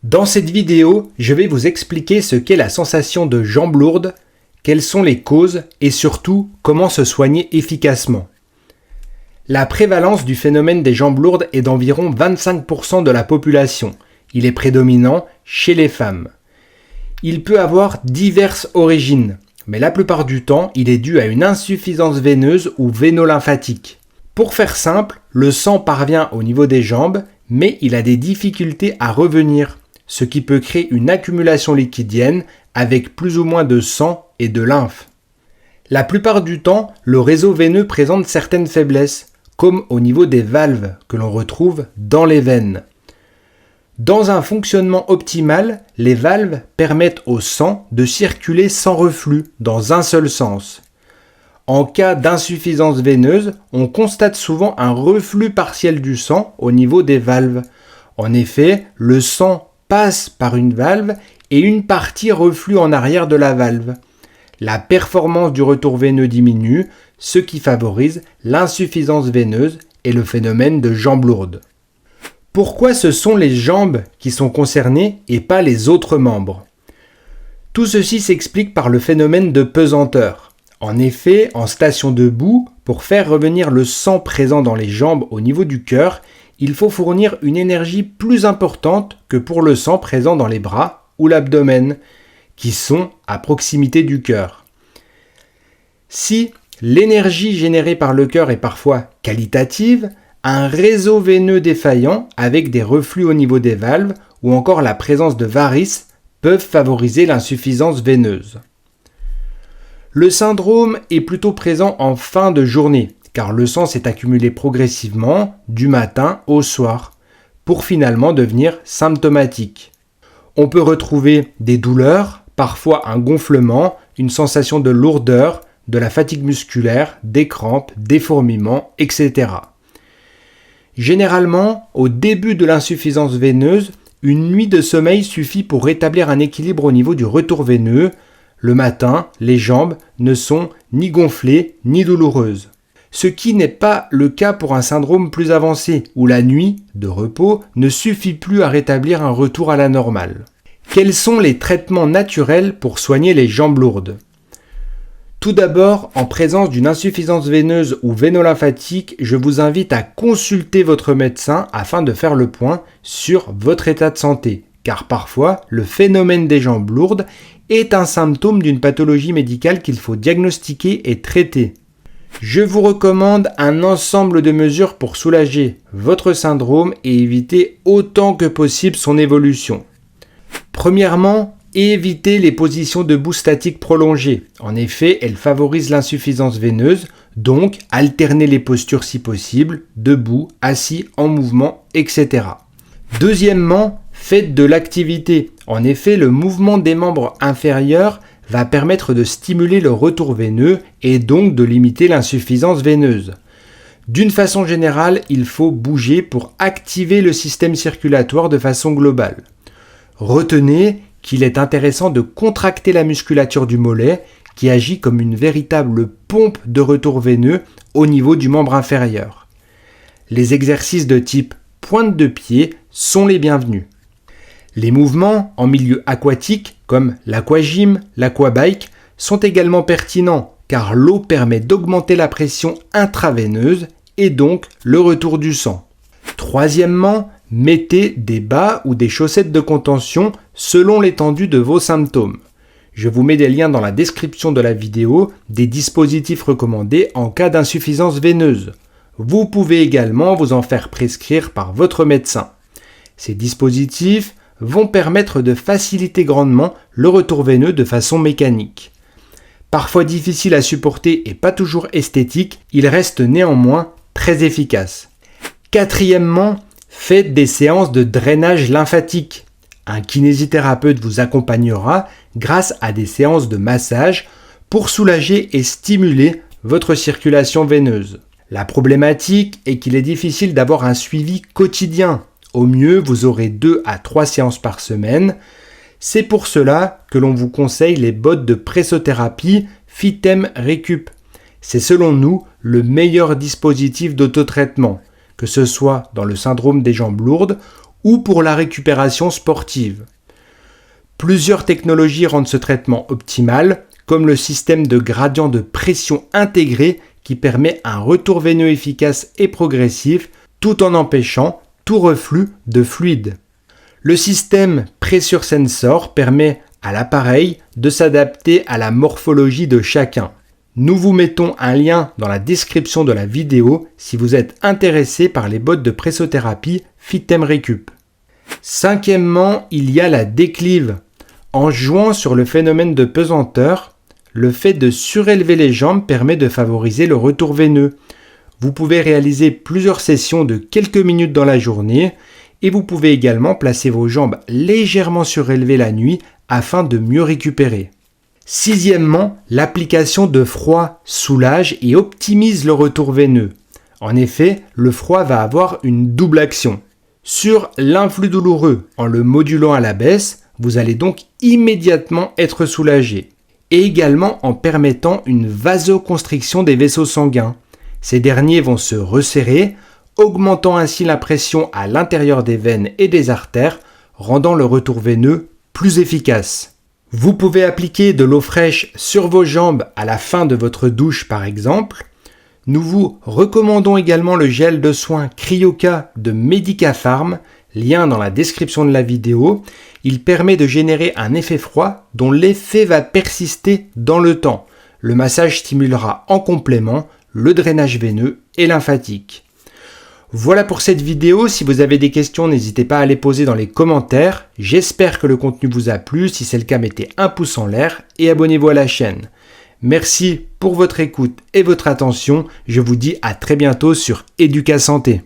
Dans cette vidéo, je vais vous expliquer ce qu'est la sensation de jambes lourdes, quelles sont les causes et surtout comment se soigner efficacement. La prévalence du phénomène des jambes lourdes est d'environ 25% de la population. Il est prédominant chez les femmes. Il peut avoir diverses origines, mais la plupart du temps, il est dû à une insuffisance veineuse ou véno-lymphatique. Pour faire simple, le sang parvient au niveau des jambes, mais il a des difficultés à revenir, ce qui peut créer une accumulation liquidienne avec plus ou moins de sang et de lymphe. La plupart du temps, le réseau veineux présente certaines faiblesses, comme au niveau des valves que l'on retrouve dans les veines. Dans un fonctionnement optimal, les valves permettent au sang de circuler sans reflux dans un seul sens. En cas d'insuffisance veineuse, on constate souvent un reflux partiel du sang au niveau des valves. En effet, le sang passe par une valve et une partie reflue en arrière de la valve. La performance du retour veineux diminue, ce qui favorise l'insuffisance veineuse et le phénomène de jambes lourdes. Pourquoi ce sont les jambes qui sont concernées et pas les autres membres ? Tout ceci s'explique par le phénomène de pesanteur. En effet, en station debout, pour faire revenir le sang présent dans les jambes au niveau du cœur, il faut fournir une énergie plus importante que pour le sang présent dans les bras ou l'abdomen, qui sont à proximité du cœur. Si l'énergie générée par le cœur est parfois qualitative, un réseau veineux défaillant avec des reflux au niveau des valves ou encore la présence de varices peuvent favoriser l'insuffisance veineuse. Le syndrome est plutôt présent en fin de journée car le sang s'est accumulé progressivement du matin au soir pour finalement devenir symptomatique. On peut retrouver des douleurs, parfois un gonflement, une sensation de lourdeur, de la fatigue musculaire, des crampes, des fourmillements, etc. Généralement, au début de l'insuffisance veineuse, une nuit de sommeil suffit pour rétablir un équilibre au niveau du retour veineux. Le matin, les jambes ne sont ni gonflées ni douloureuses. Ce qui n'est pas le cas pour un syndrome plus avancé, où la nuit de repos ne suffit plus à rétablir un retour à la normale. Quels sont les traitements naturels pour soigner les jambes lourdes ? Tout d'abord, en présence d'une insuffisance veineuse ou véno-lymphatique, je vous invite à consulter votre médecin afin de faire le point sur votre état de santé, car parfois, le phénomène des jambes lourdes est un symptôme d'une pathologie médicale qu'il faut diagnostiquer et traiter. Je vous recommande un ensemble de mesures pour soulager votre syndrome et éviter autant que possible son évolution. Premièrement, évitez les positions debout statiques prolongées. En effet, elles favorisent l'insuffisance veineuse, donc alternez les postures si possible, debout, assis, en mouvement, etc. Deuxièmement, faites de l'activité. En effet, le mouvement des membres inférieurs va permettre de stimuler le retour veineux et donc de limiter l'insuffisance veineuse. D'une façon générale, il faut bouger pour activer le système circulatoire de façon globale. Retenez qu'il est intéressant de contracter la musculature du mollet qui agit comme une véritable pompe de retour veineux au niveau du membre inférieur. Les exercices de type pointe de pied sont les bienvenus. Les mouvements en milieu aquatique comme l'aquagym, l'aquabike sont également pertinents car l'eau permet d'augmenter la pression intraveineuse et donc le retour du sang. Troisièmement, mettez des bas ou des chaussettes de contention selon l'étendue de vos symptômes. Je vous mets des liens dans la description de la vidéo des dispositifs recommandés en cas d'insuffisance veineuse. Vous pouvez également vous en faire prescrire par votre médecin. Ces dispositifs vont permettre de faciliter grandement le retour veineux de façon mécanique. Parfois difficile à supporter et pas toujours esthétique, il reste néanmoins très efficace. Quatrièmement, faites des séances de drainage lymphatique. Un kinésithérapeute vous accompagnera grâce à des séances de massage pour soulager et stimuler votre circulation veineuse. La problématique est qu'il est difficile d'avoir un suivi quotidien. Au mieux, vous aurez 2 à 3 séances par semaine. C'est pour cela que l'on vous conseille les bottes de pressothérapie Fitem Recup. C'est selon nous le meilleur dispositif d'autotraitement, que ce soit dans le syndrome des jambes lourdes ou pour la récupération sportive. Plusieurs technologies rendent ce traitement optimal, comme le système de gradient de pression intégré qui permet un retour veineux efficace et progressif tout en empêchant tout reflux de fluide. Le système Pressure Sensor permet à l'appareil de s'adapter à la morphologie de chacun. Nous vous mettons un lien dans la description de la vidéo si vous êtes intéressé par les bottes de pressothérapie Fitem Recup. Cinquièmement, il y a la déclive. En jouant sur le phénomène de pesanteur, le fait de surélever les jambes permet de favoriser le retour veineux. Vous pouvez réaliser plusieurs sessions de quelques minutes dans la journée et vous pouvez également placer vos jambes légèrement surélevées la nuit afin de mieux récupérer. Sixièmement, l'application de froid soulage et optimise le retour veineux. En effet, le froid va avoir une double action. Sur l'influx douloureux, en le modulant à la baisse, vous allez donc immédiatement être soulagé. Et également en permettant une vasoconstriction des vaisseaux sanguins. Ces derniers vont se resserrer, augmentant ainsi la pression à l'intérieur des veines et des artères, rendant le retour veineux plus efficace. Vous pouvez appliquer de l'eau fraîche sur vos jambes à la fin de votre douche par exemple. Nous vous recommandons également le gel de soin Cryoka de Medicafarm, lien dans la description de la vidéo. Il permet de générer un effet froid dont l'effet va persister dans le temps. Le massage stimulera en complément le drainage veineux et lymphatique. Voilà pour cette vidéo. Si vous avez des questions, n'hésitez pas à les poser dans les commentaires. J'espère que le contenu vous a plu. Si c'est le cas, mettez un pouce en l'air et abonnez-vous à la chaîne. Merci pour votre écoute et votre attention. Je vous dis à très bientôt sur Educa Santé.